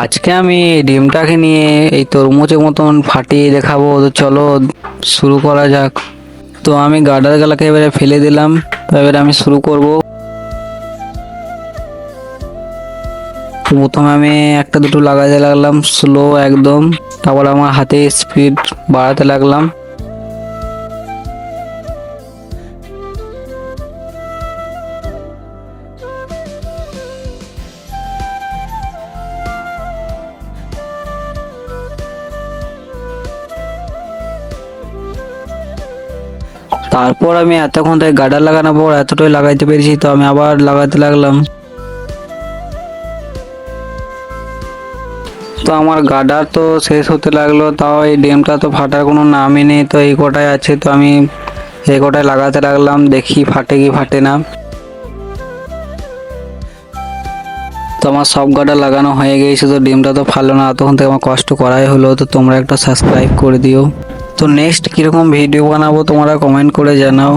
আজকে আমি এই ডিমটাকে নিয়ে এই তরমুজের মতন ফাটিয়ে দেখাবো। তো চলো শুরু করা যাক। তো আমি গার্ডার গুলাকে এবারে ফেলে দিলাম। তো এবারে আমি শুরু করব। তো প্রথমে আমি একটা দুটো লাগাতে লাগলাম স্লো একদম, তারপর আমার হাতে স্পিড বাড়াতে লাগলাম। তারপর আমি এতক্ষণ থেকে গার্ডার লাগানোর পর এতটাই লাগাইতে পেরেছি, তো আমি আবার লাগাতে লাগলাম। তো আমার গার্ডার তো শেষ হতে লাগলো, তাও এই ডেমটা তো ফাটার কোনো নামই নেই। তো এই কটাই আছে, তো আমি এই কটাই লাগাতে লাগলাম, দেখি ফাটে কি ফাটে না। তো আমার সব গার্ডার লাগানো হয়ে গেছে, তো ডিমটা তো ফাটলো না। তখন থেকে আমার কষ্ট করাই হলো। তো তোমরা একটা সাবস্ক্রাইব করে দিও। তো নেক্সট কিরকম ভিডিও বানাবো তোমরা কমেন্ট করে জানাও।